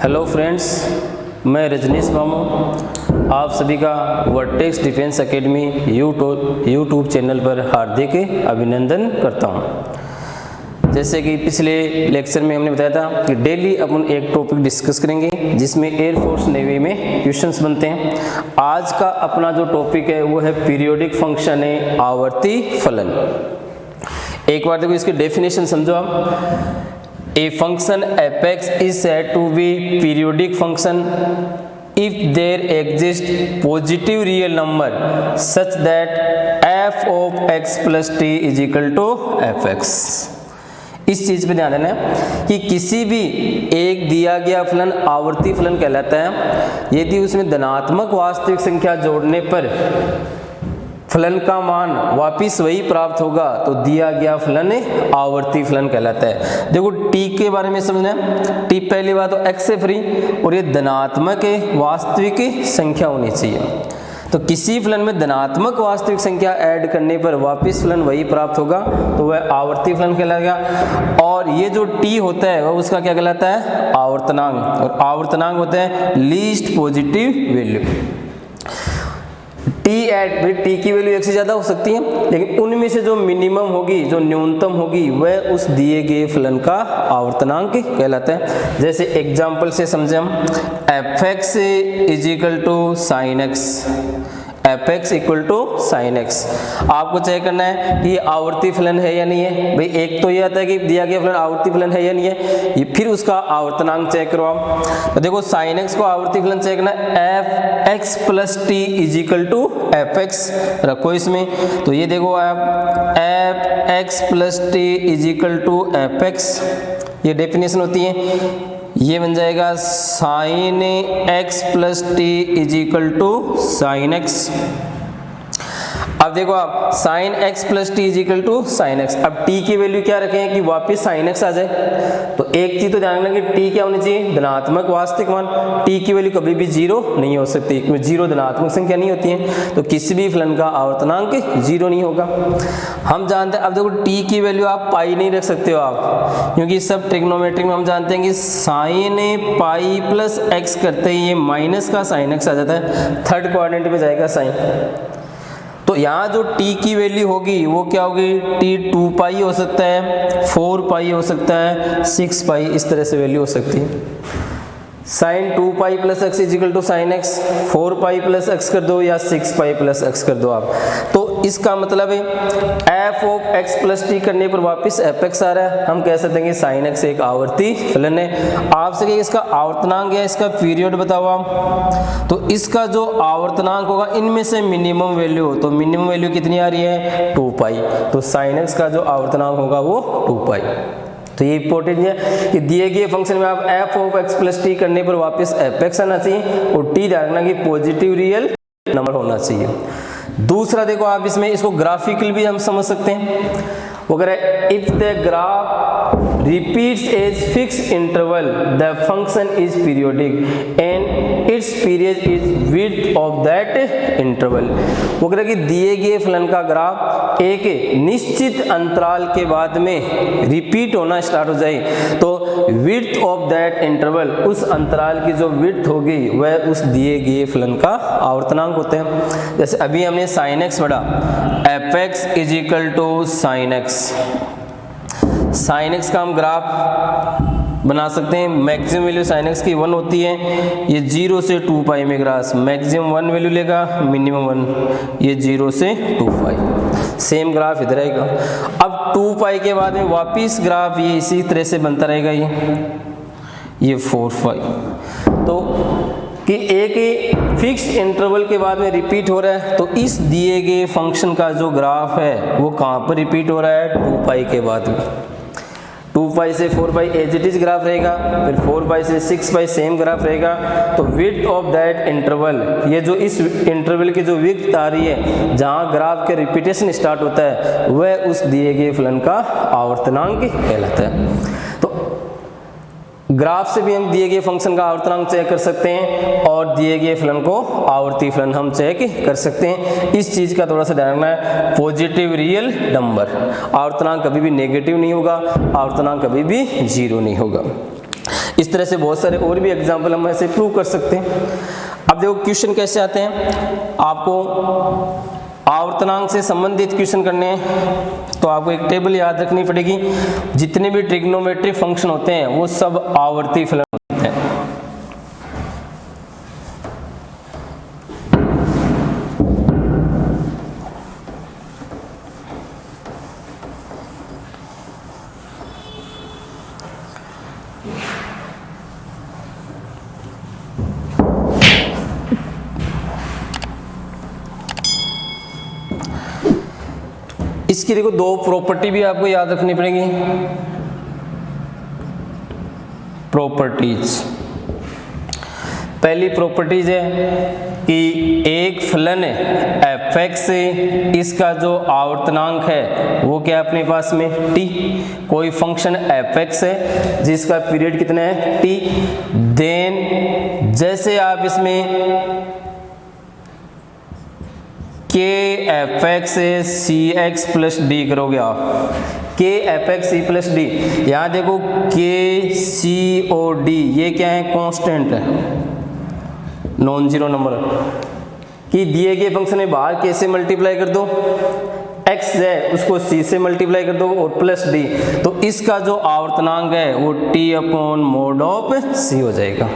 Hello friends, मैं रजनीश मामू आप सभी का vertex defence academy YouTube channel पर हार्दिक अभिनंदन करता हूं। जैसे कि पिछले लेक्चर में हमने बताया था कि डेली अपन एक टॉपिक डिस्कस करेंगे जिसमें एयरफोर्स नेवी में क्वेश्चंस बनते हैं। आज का अपना जो टॉपिक है वो है पीरियोडिक फंक्शन है आवर्ती फलन। एक बार देखो इसकी डेफिनेशन समझो आप। A function f(x) is said to be periodic function if there exists positive real number such that f of x plus t is equal to fx। इस चीज पे ध्यान देना है कि किसी भी एक दिया गया फलन आवर्ती फलन कहलाता है यदि उसमें धनात्मक वास्तविक संख्या जोड़ने पर फलन का मान वापिस वही प्राप्त होगा तो दिया गया फलन आवर्ती फलन कहलाता है। देखो t के बारे में समझना है। t पहली बात तो x से फ्री और ये धनात्मक वास्तविक संख्या होनी चाहिए। तो किसी फलन में धनात्मक वास्तविक संख्या ऐड करने पर वापिस फलन वही प्राप्त होगा तो वह आवर्ती फलन कहलाएगा। और ये जो t होता है वह उसका क्या कहलाता है? आवर्तनांक। और आवर्तनांक होता है लीस्ट पॉजिटिव वैल्यू। टी की वैल्यू एक से ज्यादा हो सकती है लेकिन उनमें से जो मिनिमम होगी, जो न्यूनतम होगी, वह उस दिए गए फलन का आवर्तनांक कहलाता है। जैसे एग्जांपल से समझे हम, f(x) is equal to sin x। f(x) equal to sin x। आपको चेक करना है कि ये आवर्ती फलन है या नहीं है। भाई एक तो ये आता है कि दिया गया फलन आवर्ती फलन है या नहीं है, ये फिर उसका आवर्तनांक चेक करो आप। तो देखो sin x को आवर्ती फलन चेक करना है, f(x plus t is equal to fx) रखो इसमें। तो ये देखो आप f(x plus t is equal to fx), ये डेफिनेशन होती है। ये बन जाएगा sin x plus t is equal to sin x। अब देखो आप sin x plus t is equal to sin x। अब t की वैल्यू क्या रखें कि वापस sin x आ जाए। तो एक चीज तो ध्यान रखना कि t क्या होनी चाहिए? धनात्मक वास्तविक मान। t की वैल्यू कभी भी जीरो नहीं हो सकती क्योंकि जीरो धनात्मक संख्या नहीं होती है। तो किसी भी फलन का आवर्तनांक जीरो नहीं होगा। हम जानते हैं, अब देखो t की वैल्यू आप पाई नहीं रख सकते हो आप, क्योंकि सब ट्रिग्नोमेट्री में हम जानते हैं कि sin पाई प्लस x करते ही ये माइनस का sin x आ जाता है, थर्ड क्वाड्रेंट में जाएगा साइन। तो यहाँ जो t की वैल्यू होगी वो क्या होगी? t 2 पाई हो सकता है, 4 पाई हो सकता है, 6 पाई, इस तरह से वैल्यू हो सकती है। sin 2 pi plus x is equal to sine x, 4 pi plus x कर दो या 6 पाई प्लस एक्स कर दो आप। तो इसका मतलब है f of x plus T करने पर वापस fx आ रहा है। हम कह सकते हैं कि sin x एक आवर्ती फलन है। आपसे कि इसका आवर्तनांक या इसका पीरियड बताओ आप। तो इसका जो आवर्तनांक होगा इनमें से मिनिमम वैल्यू हो, तो मिनिमम वैल्यू कितनी आ रही है? 2 पाई। तो sin x का जो आवर्तनांक होगा वो 2 पाई। तो ये इंपॉर्टेंट है कि दिए गए फंक्शन में आप f of x plus T करने पर वापस fx आना चाहिए और t रखना कि पॉजिटिव रियल नंबर होना चाहिए। दूसरा देखो आप इसमें इसको ग्राफिकल भी हम समझ सकते हैं। वो कह रहे if the graph repeats as fix interval the function is periodic and its period is width of that interval. वो कह रहे कि दिए गए फलन का ग्राफ एक निश्चित अंतराल के बाद में रिपीट होना स्टार्ट हो जाए तो विड्थ ऑफ दैट इंटरवल, उस अंतराल की जो विड्थ होगी वह उस दिए गए फलन का आवर्तनांक होते हैं। जैसे अभी हमने sin x पढ़ा, f(x) is equal to sin x। sin x का हम ग्राफ बना सकते हैं। मैक्सिमम वैल्यू sin x की 1 होती है, ये 0 से 2 पाई में ग्राफ मैक्सिमम 1 वैल्यू लेगा, मिनिमम 1, ये 0 से 2 पाई। सेम ग्राफ इधर आएगा। अब 2 पाई के बाद में वापिस ग्राफ ये इसी तरह से बनता रहेगा, ये 4 पाई। तो कि एक फिक्स इंटरवल के बाद में रिपीट हो रहा है तो इस दिए गए फंक्शन का जो ग्राफ है वो कहाँ पर रिपीट हो रहा है? 2 पाई के बाद में। 2 पाई से 4 पाई एज इट इज ग्राफ रहेगा, फिर 4 पाई से 6 पाई सेम ग्राफ रहेगा। तो विड्थ ऑफ दैट इंटरवल, ये जो इस इंटरवल की जो विड्थ आ रही है जहाँ ग्राफ के रिपीटेशन स्टार्ट होता है वह उस दिए गए फलन का आवर्तनांक कहलाता है। तो ग्राफ से भी हम दिए गए फंक्शन का आवर्तनांक चेक कर सकते हैं और दिए गए फलन को आवर्ती फलन हम चेक कर सकते हैं। इस चीज का थोड़ा सा ध्यान रखना है, पॉजिटिव रियल नंबर, आवर्तनांक कभी भी नेगेटिव नहीं होगा, आवर्तनांक कभी भी जीरो नहीं होगा। इस तरह से बहुत सारे और भी एग्जाम्पल हम ऐसे प्रूव कर सकते हैं। अब देखो क्वेश्चन कैसे आते हैं, आपको आवर्तनांक से संबंधित क्वेश्चन करने हैं तो आपको एक टेबल याद रखनी पड़ेगी। जितने भी ट्रिग्नोमेट्रिक फंक्शन होते हैं वो सब आवर्ती फलन होते हैं। इसकी देखो दो प्रॉपर्टी भी आपको याद रखनी पड़ेगी। प्रॉपर्टीज, पहली प्रॉपर्टीज है कि एक फलन है f(x) से इसका जो आवर्तनांक है वो क्या है अपने पास में t। कोई फंक्शन f(x) है जिसका पीरियड कितना है t। देन जैसे आप इसमें के f(x) से cx प्लस डी करोगे आप, के f(x) c प्लस डी, यहाँ देखो के सी और डी ये क्या है कांस्टेंट है, नॉन जीरो नंबर कि दिए गए फंक्शन में बाहर के से मल्टीप्लाई कर दो, x है उसको c से मल्टीप्लाई कर दो और प्लस डी, तो इसका जो आवर्तनांक है वो t upon mod of c हो जाएगा।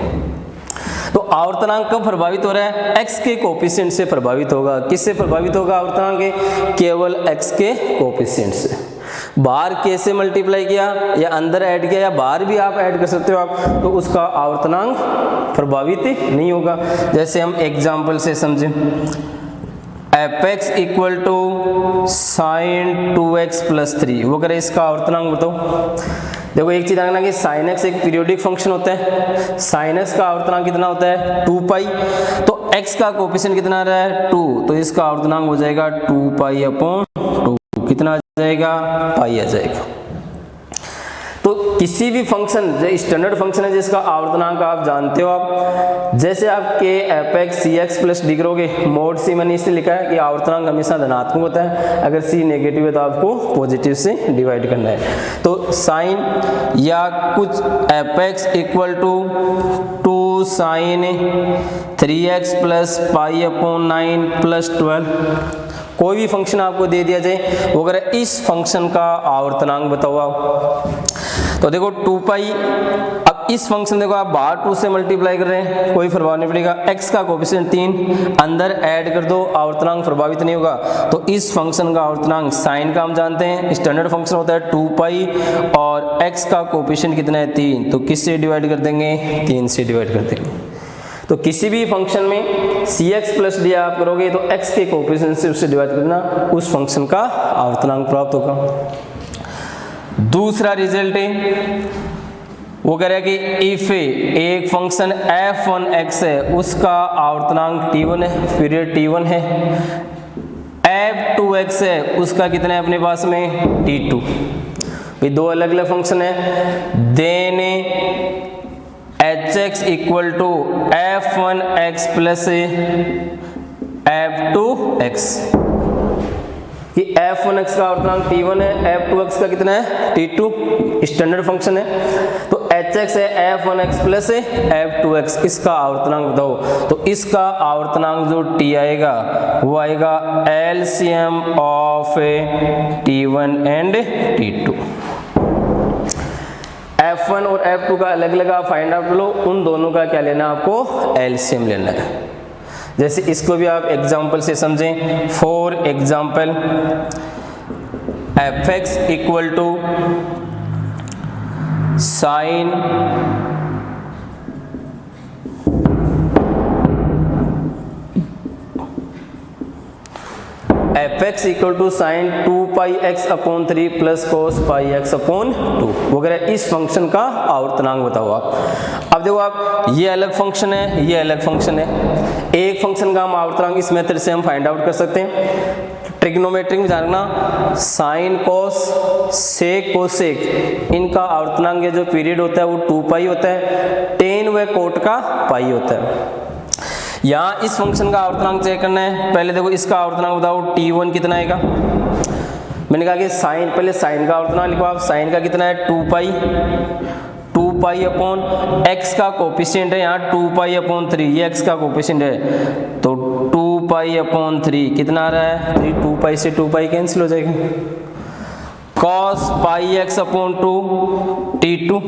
तो आवर्तनांक कब प्रभावित हो रहा है, x के कोफिशिएंट से प्रभावित होगा। किससे प्रभावित होगा आवर्तनांक के, केवल x के कोफिशिएंट से। बाहर k से मल्टीप्लाई किया या अंदर ऐड किया या बाहर भी आप ऐड कर सकते हो आप, तो उसका आवर्तनांक प्रभावित नहीं होगा। जैसे हम एग्जाम्पल से समझें, f(x) equal to sin 2x plus 3, वो करें इसका आवर्तनांक बताओ। देखो एक चीज रखना कि sin x एक पीरियोडिक फंक्शन होता है, sin x का आवर्तनांक कितना होता है 2 पाई, तो x का कोफिशिएंट कितना आ रहा है 2, तो इसका आवर्तनांक हो जाएगा 2 पाई अपॉन 2, कितना आ जाएगा पाई आ जाएगा। तो किसी भी फंक्शन जो स्टैंडर्ड फंक्शन है जिसका आवर्तनांक आप जानते हो, आप जैसे आप के f(x) cx प्लस डी करोगे, मोड c मैंने इसलिए लिखा है कि आवर्तनांक हमेशा धनात्मक होता है, अगर c नेगेटिव है तो आपको पॉजिटिव से डिवाइड करना है। तो साइन या कुछ f(x) equal to 2 sin 3x प्लस पाई अपॉन 9 प्लस 12, कोई भी फंक्शन आपको दे दिया जाए वो अगर इस फंक्शन का आवर्तनांक बताओ आप, तो देखो 2 पाई, अब इस फंक्शन देखो आप बाहर 2 से मल्टीप्लाई कर रहे हैं कोई प्रभाव नहीं पड़ेगा, x का कोफिशिएंट 3 अंदर ऐड कर दो आवर्तनांक प्रभावित नहीं होगा। तो इस फंक्शन का आवर्तनांक साइन का हम जानते हैं स्टैंडर्ड फंक्शन होता है 2 पाई और x का कोफिशिएंट कितना है 3, तो किससे डिवाइड कर देंगे 3 से डिवाइड कर देंगे। तो किसी भी फंक्शन में cx प्लस डी आप करोगे तो x के कोफिशिएंट से उससे डिवाइड करना, उस फंक्शन का आवर्तनांक प्राप्त होगा। दूसरा रिजल्ट है वो कह रहा है कि इफ एक फंक्शन f(1x) है उसका आवर्तनांक t1 है, पीरियड t1 है, f(2x) है उसका कितना है अपने पास में t2, भाई दो अलग अलग फंक्शन है। Then hx equal to f(1x) plus f(2x), कि f(1x) का आवर्तनांक t1 है, f(2x) का कितना है t2, स्टैंडर्ड फंक्शन है। तो hx है f(1x) प्लस f(2x), इसका आवर्तनांक बताओ। तो इसका आवर्तनांक जो t आएगा वो आएगा LCM of t1 and t2। f1 और f2 का अलग अलग आप फाइंड आउट लो, उन दोनों का क्या लेना है आपको LCM लेना है। जैसे इसको भी आप एग्जांपल से समझें, for example f(x) equal to sine f(x) equal to sine 2 pi x upon 3 plus cos pi x upon 2 वगैरह, इस फंक्शन का आवर्तनांक बताओ आप। अब देखो आप, ये अलग फंक्शन है ये अलग फंक्शन है, एक फंक्शन का हम आवर्तनांक इस मेथड से हम फाइंड आउट कर सकते हैं। ट्रिग्नोमेट्री में जानना साइन कोस सेक कोसेक, इनका आवर्तनांक जो पीरियड होता है वो 2 पाई होता है, टेन व कोट का पाई होता है। यहाँ इस फंक्शन का आवर्तनांक चेक करना है, पहले देखो इसका आवर्तनांक बताओ t1 कितना आएगा। मैंने कहा कि साइन, पहले साइन का आवर्तनांक लिखो आप, साइन का कितना है 2 पाई, 2 पाई अपॉन x का कोफिशिएंट है यहाँ 2 पाई अपॉन 3, ये x का कोफिशिएंट है तो 2 पाई अपॉन 3 कितना आ रहा है 3, 2 पाई से 2 पाई कैंसिल हो जाएगा। cos पाई x अपॉन 2 t2,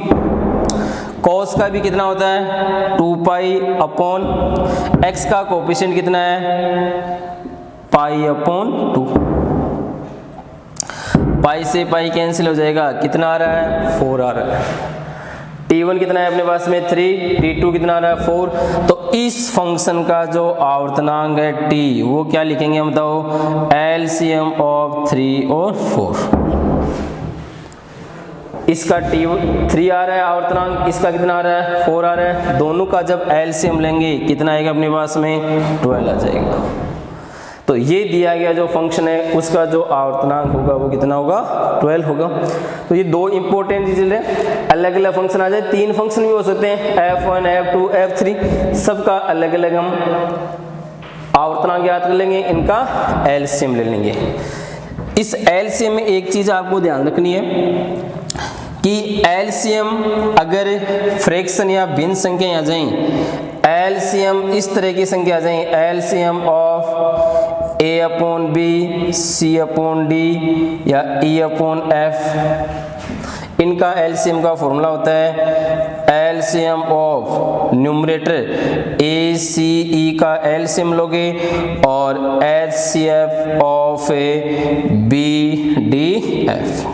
cos का भी कितना होता है 2 पाई अपॉन x का कोफिशिएंट कितना है पाई अपॉन 2, पाई से पाई कैंसिल हो जाएगा, कितना आ रहा है 4 आ रहा है। t1 कितना है अपने पास में 3, t2 कितना आ रहा है 4। तो इस फंक्शन का जो आवर्तनांक है t वो क्या लिखेंगे हम बताओ, एलसीएम ऑफ 3 और 4। इसका t3 आ रहा है आवर्तनांक, इसका कितना आ रहा है 4 आ रहा है, दोनों का जब एलसीएम लेंगे कितना आएगा अपने पास में 12 आ जाएगा। तो ये दिया गया जो फंक्शन है उसका जो आवर्तनांक होगा वो कितना होगा 12 होगा। तो ये दो इंपॉर्टेंट चीजें हैं, अलग अलग फंक्शन आ जाए, 3 फंक्शन भी हो सकते हैं f1 f2 f3, सबका अलग अलग हम आवर्तनांक याद कर लेंगे, इनका एलसीएम ले लेंगे। इस एलसीएम में एक चीज आपको ध्यान रखनी है कि एलसीएम अगर फ्रैक्शन या भिन्न संख्या आ जाए, एलसीएम इस तरह की संख्या आ जाए, LCM of a upon b, c upon d या e अपॉन f, इनका एलसीएम का फॉर्मूला होता है LCM of numerator a c e का एलसीएम लोगे और HCF of b d f।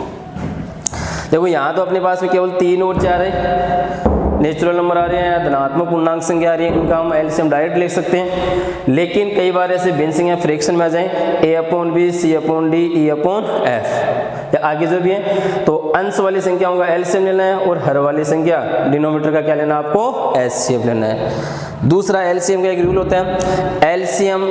देखो यहाँ तो अपने पास में केवल 3 और 4 है, नेचुरल नंबर आ रहे हैं, धनात्मक पूर्णांक संख्या आ रही है, इनका हम एलसीएम डायरेक्ट लिख सकते हैं। लेकिन कई बार ऐसे भिन्न संख्या फ्रैक्शन में आ जाए, a upon b, c upon d, e upon f या आगे जो भी है, तो अंश वाली संख्याओं का एलसीएम लेना है और हर वाली संख्या डिनोमिनेटर का क्या लेना है आपको एचसीएफ लेना है। दूसरा एलसीएम का एक रूल होता है, एलसीएम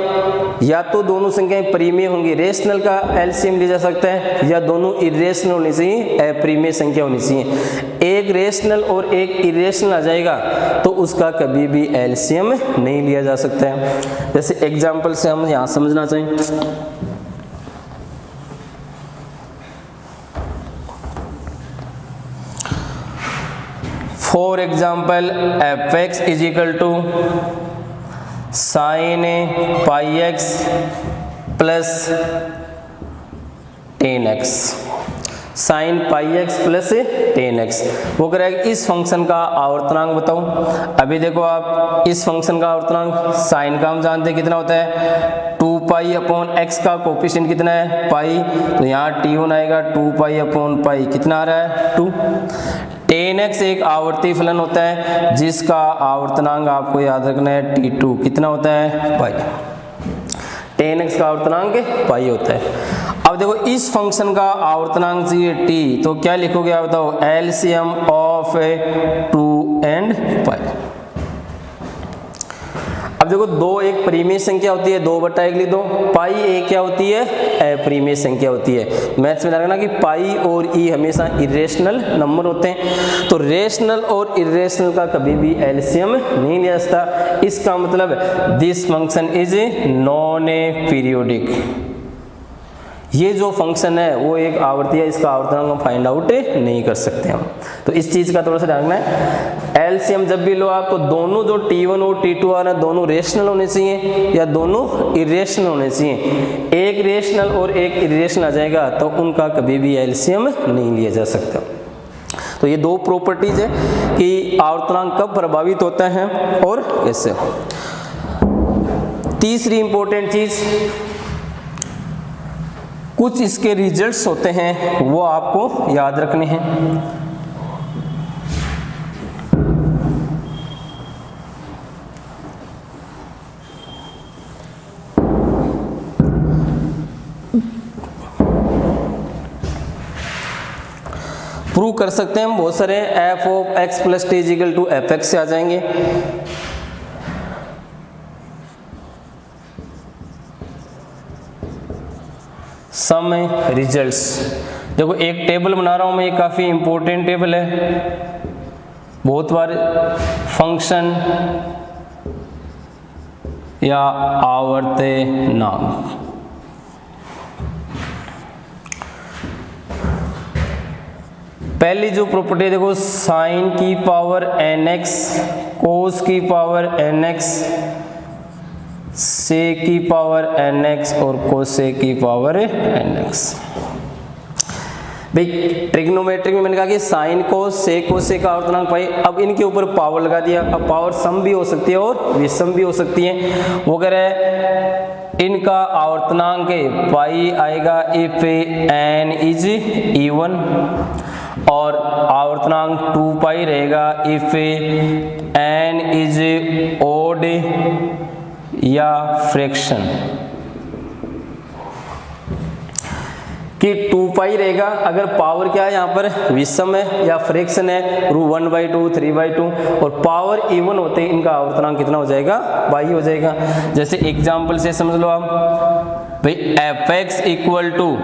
या तो दोनों संख्याएं परिमेय होंगी, रेशनल का एलसीएम लिया जा सकता है, या दोनों इरेशनल होनी चाहिए, अपरिमेय संख्या होनी चाहिए। एक रेशनल और एक इरेशनल आ जाएगा तो उसका कभी भी एलसीएम नहीं लिया जा सकता है। जैसे एग्जांपल से हम यहाँ समझना चाहिए, for example fx is equal to sine pi x plus 10x, sine pi x plus 10x, वो करेगा इस फंक्शन का आवर्तनांक बताओ। अभी देखो आप इस फंक्शन का आवर्तनांक साइन का हम जानते हैं कितना होता है 2 पाई अपॉन x का कोफिशिएंट कितना है पाई, तो यहाँ t1 आएगा 2 पाई अपॉन पाई, कितना आ रहा है 2। 10x एक आवर्ती फलन होता है जिसका आवर्तनांक आपको याद रखना है t2, कितना होता है पाई, 10x का आवर्तनांक पाई होता है। अब देखो इस फंक्शन का आवर्तनांक चाहिए t, तो क्या लिखोगे आप बताओ, एलसीएम ऑफ 2 एंड पाई। अब देखो दो एक परिमेय संख्या होती है, 2/1 लिख दो, पाई एक क्या होती है अपरिमेय संख्या होती है। मैथ्स में रखना कि पाई और ई हमेशा इरेशनल नंबर होते हैं, तो रेशनल और इरेशनल का कभी भी एलसीएम नहीं लिया जाता। इसका मतलब this function is non periodic, ये जो फंक्शन है वो एक आवर्ती है, इसका आवर्तनांक हम फाइंड आउट नहीं कर सकते हम, तो इस चीज का थोड़ा सा ध्यान रखना है। एलसीएम जब भी लो आप तो दोनों जो t1 और t2 आ रहे हैं दोनों रेशनल होने चाहिए या दोनों इरेशनल होने चाहिए। एक रेशनल और एक इरेशनल आ जाएगा तो उनका कभी भी एलसीएम नहीं लिया जा सकता। तो ये दो प्रॉपर्टीज है कि आवर्तनांक कब प्रभावित होता है और कैसे। तीसरी इंपॉर्टेंट चीज, कुछ इसके रिजल्ट्स होते हैं वो आपको याद रखने हैं। प्रूव कर सकते हैं हम बहुत सारे, f of x plus t is equal to f x से आ जाएंगे। सम रिजल्ट्स, देखो एक टेबल बना रहा हूं मैं, ये काफी इंपॉर्टेंट टेबल है, बहुत बार फंक्शन या आवर्तनांक, पहली जो प्रॉपर्टी देखो, साइन की पावर nx, कोस की पावर nx, से की पावर nx और कोसेक की पावर nx। भाई ट्रिग्नोमेट्री में मैंने कहा कि साइन कोस सेक कोसेक का आवर्तनांक पाई, अब इनके ऊपर पावर लगा दिया। अब पावर सम भी हो सकती है और विषम भी हो सकती है। वो कह रहा है इनका आवर्तनांक पाई आएगा इफ n इज इवन, और आवर्तनांक 2 पाई रहेगा इफ n इज ओड या फ्रैक्शन, कि 2 पाई रहेगा अगर पावर क्या है यहाँ पर विषम है या फ्रैक्शन है, 1/2 3/2, और पावर इवन होते ही इनका आवर्तनांक कितना हो जाएगा, पाई हो जाएगा। जैसे एग्जांपल से समझ लो आप, भाई fx इक्वल टू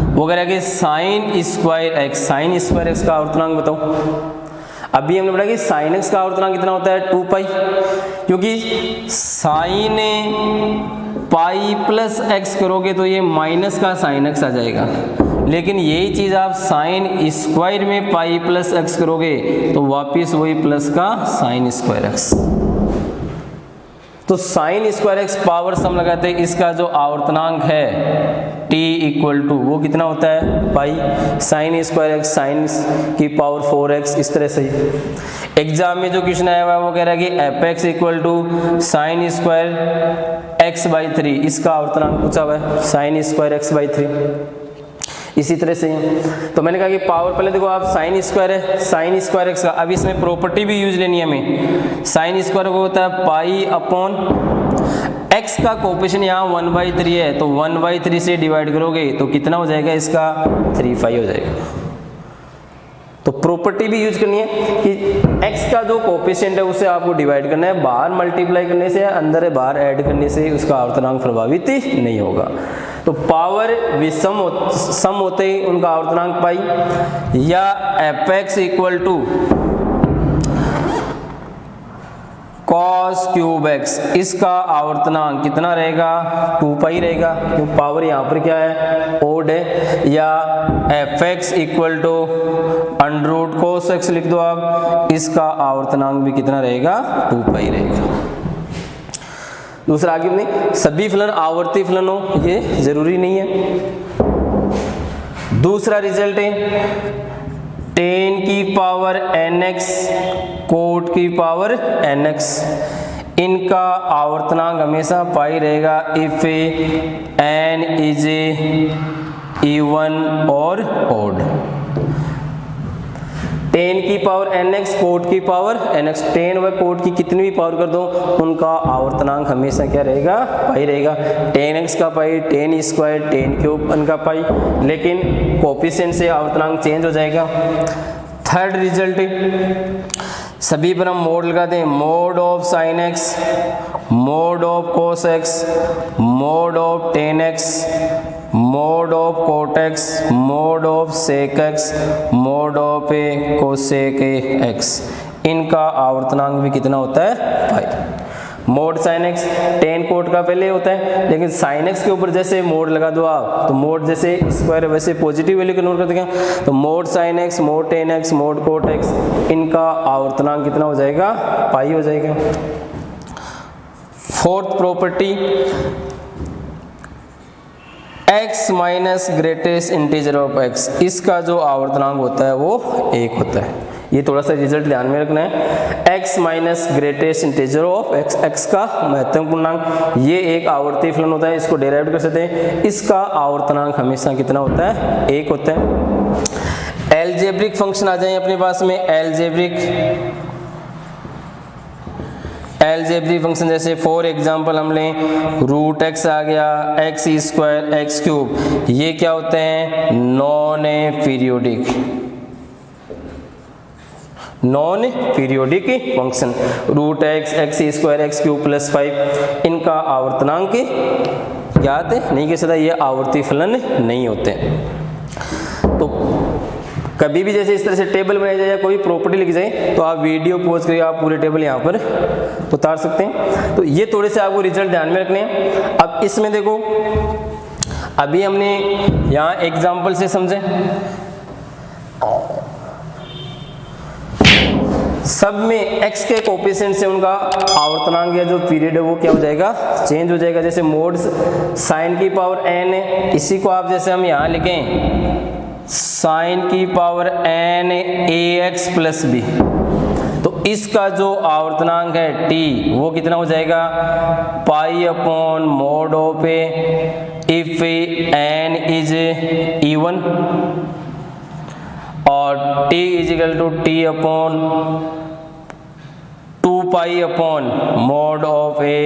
वो कह रहा है कि sign square x, sign square x का आवर्तनांक बताओ। अभी हमने पढ़ा कि साइन एक्स का आवर्तनांक कितना होता है 2 पाई, क्योंकि साइन पाई प्लस एक्स करोगे तो ये माइनस का साइन एक्स आ जाएगा, लेकिन यही चीज आप साइन स्क्वायर में पाई प्लस एक्स करोगे तो वापिस वही प्लस का साइन स्क्वायर एक्स। तो साइन स्क्वायर एक्स पावर सम लगाते हैं, इसका जो आवर्तनांक है t इक्वल टू वो कितना होता है पाई, साइन स्क्वायर एक्स साइन की पावर 4x, इस तरह से ही। एग्जाम में जो क्वेश्चन आया हुआ है वो कह रहा है कि fx equal to sine square x/3, इसका आवर्तनांक पूछा हुआ है साइन स्क्वायर x/3। इसी तरह से तो मैंने कहा कि पावर पहले देखो आप साइन स्क्वायर है, साइन स्क्वायर एक्स का, अब इसमें प्रॉपर्टी भी यूज लेनी है हमें। साइन स्क्वायर को होता है पाई अपॉन एक्स का कोएफिशिएंट यहाँ 1/3 है, तो 1/3 से डिवाइड करोगे तो कितना हो जाएगा इसका 3 पाई हो जाएगा। तो प्रॉपर्टी भी यूज करनी है कि x का जो कोएफिशिएंट है उसे आपको डिवाइड करना है, बाहर मल्टीप्लाई करने से अंदर है बाहर ऐड करने से उसका आवर्तनांक प्रभावित नहीं होगा। तो पावर विषम सम होते ही उनका आवर्तनांक पाई, या fx equal to cos cube x, इसका आवर्तनांक कितना रहेगा 2 पाई रहेगा, क्योंकि पावर यहाँ पर क्या है ओड है। या fx equal to under root cos x लिख दो आप, इसका आवर्तनांक भी कितना रहेगा 2 पाई रहेगा। दूसरा आगे नहीं, सभी फलन आवर्ती फलन हो ये जरूरी नहीं है। दूसरा रिजल्ट है tan की पावर nx कोट की पावर nx, इनका आवर्तनांक हमेशा पाई रहेगा इफ n इज इवन और ओड। tan की पावर nx कोट की पावर nx, tan व कोट की कितनी भी पावर कर दो उनका आवर्तनांक हमेशा क्या रहेगा पाई रहेगा। tan x का पाई, tan स्क्वायर, tan क्यूब उनका पाई, लेकिन कोएफिशिएंट से आवर्तनांक चेंज हो जाएगा। थर्ड रिजल्ट सभी पर हम मोड लगाते हैं, mod of sine x, mod of cos x, mod of tan x, mod of cot x, mod of sec x, mod of cosec x, इनका आवर्तनांक भी कितना होता है pi. Mod sine x tan cot का पहले होता है, लेकिन साइन एक्स के ऊपर जैसे मोड लगा दो आप तो मोड जैसे स्क्वायर वैसे पॉजिटिव वैल्यू कन्वर्ट कर देंगे, तो mod sine x, mod tan x, mod cot x, इनका आवर्तनांक कितना हो जाएगा पाई हो जाएगा। Fourth property x minus greatest integer of x, इसका जो आवर्तनांक होता है वो 1 होता है। ये थोड़ा सा रिजल्ट ध्यान में रखना है, x minus greatest integer of x, x का महत्तम पूर्णांक, ये एक आवर्ती फलन होता है, इसको डेराइव कर सकते हैं, इसका आवर्तनांक हमेशा कितना होता है 1 होता है। एलजेब्रिक फंक्शन आ जाए अपने पास में, एलजेब्रिक फंक्शन जैसे फॉर एग्जांपल हम लें रूट एक्स आ गया, एक्स स्क्वायर, एक्स क्यूब, ये क्या होते हैं non periodic function. Root x, x square, x cube plus 5, इनका आवर्तनांक ज्ञात नहीं कह सकता, ये आवर्ती फलन नहीं होते। तो कभी भी जैसे इस तरह से टेबल बनाई जाए या कोई प्रॉपर्टी लिखी जाए तो आप वीडियो पॉज करके आप पूरे टेबल यहाँ पर उतार सकते हैं। तो ये थोड़े से आपको रिजल्ट ध्यान में रखने हैं। अब इसमें देखो, अभी हमने यहाँ एग्जाम्पल से समझे, सब में x के कोफिशिएंट से उनका आवर्तनांक या जो पीरियड है वो क्या हो जाएगा, चेंज हो जाएगा। जैसे मोड साइन की पावर n है, इसी को आप जैसे हम यहाँ लिखें साइन की power n ax plus b, तो इसका जो आवर्तनांक है t वो कितना हो जाएगा, pi upon mod of a if n is even और t is equal to t upon 2 pi upon mod of a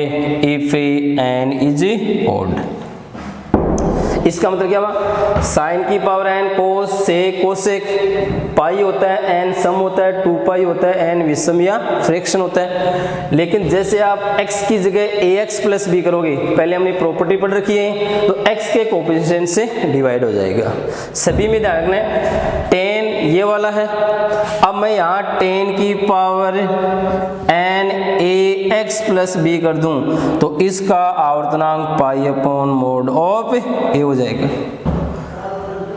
if n is odd. इसका मतलब क्या हुआ, साइन की power n cos sec, cosec pi होता है, n सम होता है, 2 पाई होता है, n विषम या फ्रैक्शन होता है। लेकिन जैसे आप x की जगह ax प्लस b करोगे, पहले हमने प्रॉपर्टी पढ़ रखी है, तो x के कोफिशिएंट से डिवाइड हो जाएगा। सभी में ध्यान रखना है, 10 ये वाला है, अब मैं यहाँ 10 की power n ax plus b कर दूं तो इसका आवर्तनांक पाई अपॉन मोड ऑफ ए हो जाएगा।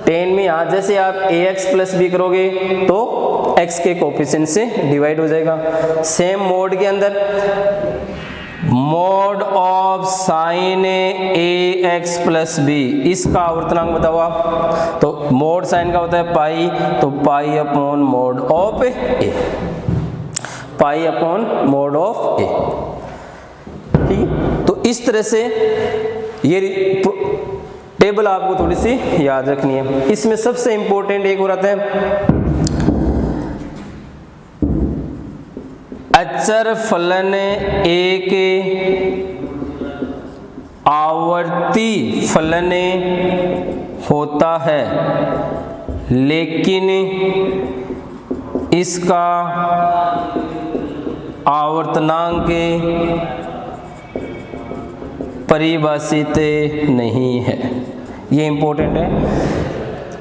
10 में यहाँ जैसे आप ax प्लस b करोगे तो x के कोफिशिएंट से डिवाइड हो जाएगा। सेम मोड के अंदर mode of sign ax plus b, इसका आवर्तनांक बताओ आप, तो मोड साइन का होता है पाई, तो pi upon mod of a, pi upon mod of a. ठीक है, तो इस तरह से ये टेबल आपको थोड़ी सी याद रखनी है। इसमें सबसे इंपॉर्टेंट एक और आता है अचर फलन एक आवर्ती फलन होता है, लेकिन इसका आवर्तनांक परिभाषित नहीं है। ये इंपॉर्टेंट है।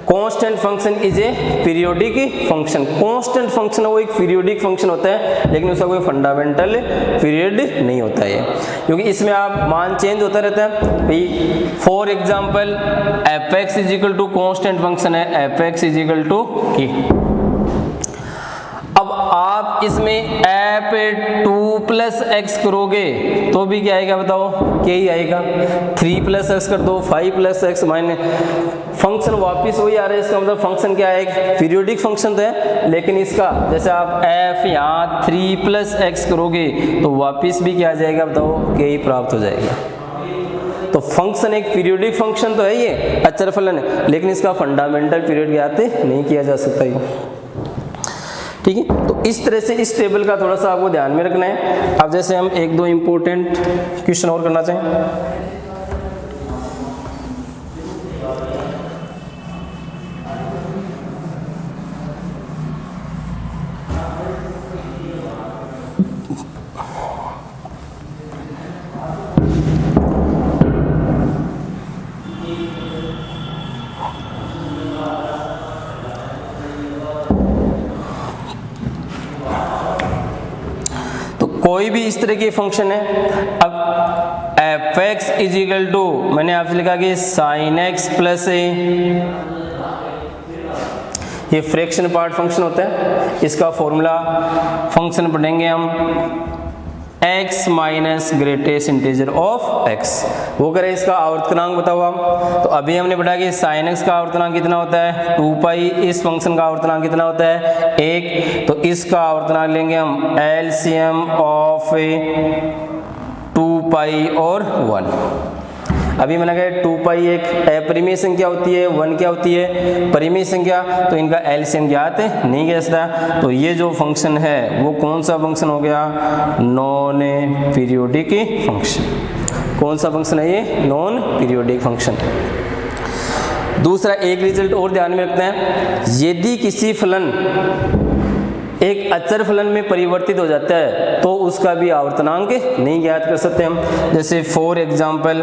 Constant function is a periodic function. Constant function वो एक पीरियोडिक फंक्शन होता है, लेकिन उसका कोई फंडामेंटल पीरियड नहीं होता है, क्योंकि इसमें आप मान चेंज होता रहता है भाई। For example f x is equal to constant function है, f x is equal to k. अब आप इसमें एफ 2 प्लस एक्स करोगे तो भी क्या आएगा बताओ, क्या ही आएगा। 3 प्लस एक्स कर दो, 5 प्लस एक्स माइनस, फंक्शन वापस वही आ रहा है। इसका मतलब फंक्शन क्या है, पीरियोडिक फंक्शन तो है, लेकिन इसका जैसे आप एफ यहाँ 3 प्लस एक्स करोगे तो वापस भी क्या आ जाएगा बताओ, क्या ही प्राप्त हो जाएगा। तो फंक्शन एक पीरियोडिक फंक्शन तो है, ये अचर फलन है, लेकिन इसका फंडामेंटल पीरियड ज्ञात नहीं किया जा सकता है। ठीक है, तो इस तरह से इस टेबल का थोड़ा सा आपको ध्यान में रखना है। अब जैसे हम एक दो इंपॉर्टेंट क्वेश्चन और करना चाहें। कोई भी इस तरह की फंक्शन है, अब f x is equal to, मैंने आपसे लिखा कि साइन एक्स प्लस ए, ये फ्रैक्शन पार्ट फंक्शन होता है। इसका फॉर्मूला फंक्शन पढ़ेंगे हम x minus greatest integer of x, वो करें इसका आवर्तनांक बताओ हम। तो अभी हमने पढ़ा कि साइन x का आवर्तनांक कितना होता है 2 पाई, इस फंक्शन का आवर्तनांक कितना होता है 1, तो इसका आवर्तनांक लेंगे हम एलसीएम ऑफ 2 पाई और 1। अभी मैंने कहा 2 पाई एक अपरिमेय संख्या होती है, 1 क्या होती है परिमेय संख्या, तो इनका एलसीएम ज्ञात नहीं किया जाता। तो ये जो फंक्शन है वो कौन सा फंक्शन हो गया, नॉन पीरियोडिक फंक्शन। कौन सा फंक्शन है ये, नॉन पीरियोडिक फंक्शन। दूसरा एक रिजल्ट और ध्यान में रखते हैं, यदि किसी फलन एक अचर फलन में परिवर्तित हो जाता है तो उसका भी आवर्तनांक नहीं ज्ञात कर सकते हम। जैसे for example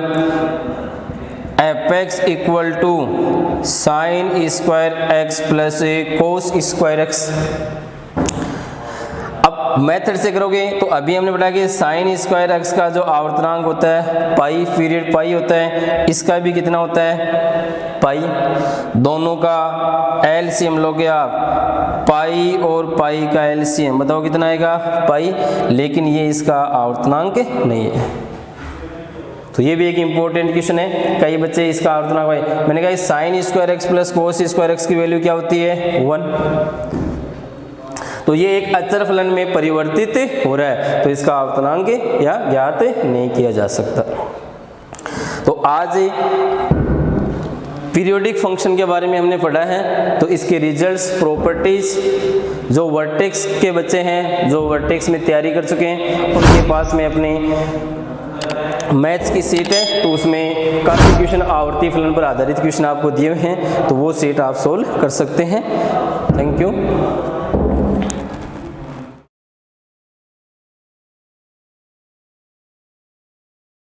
f x equal to sine square x plus cos square x. अब मेथड से करोगे तो अभी हमने बताया कि साइन स्क्वायर एक्स का जो आवर्तनांक होता है पाई पीरियड पाई होता है, इसका भी कितना होता है पाई। दोनों का एलसीएम लोगे आप, पाई और पाई का एलसीएम बताओ कितना आएगा पाई, लेकिन ये इसका आवर्तनांक नहीं है। तो ये भी एक इंपॉर्टेंट क्वेश्चन है, कई बच्चे इसका आवर्तनांक भाई मैंने कहा sign square x plus cos square x की वैल्यू क्या होती है 1, तो ये एक अचर फलन में परिवर्तित हो रहा है, तो इसका आवर्तनांक या ज्ञात नहीं किया जा सकता। तो आज पीरियोडिक फंक्शन के बारे में हमने पढ़ा है, तो इसके रिजल्ट्स प्रॉपर्टीज जो वर्टेक्स के बच्चे हैं, जो वर्टेक्स में तैयारी कर चुके हैं, उनके पास में अपने मैथ्स की सीट है, तो उसमें काफी क्वेश्चन आवर्ती फलन पर आधारित क्वेश्चन आपको दिए हुए हैं, तो वो सीट आप सोल्व कर सकते हैं। Thank you.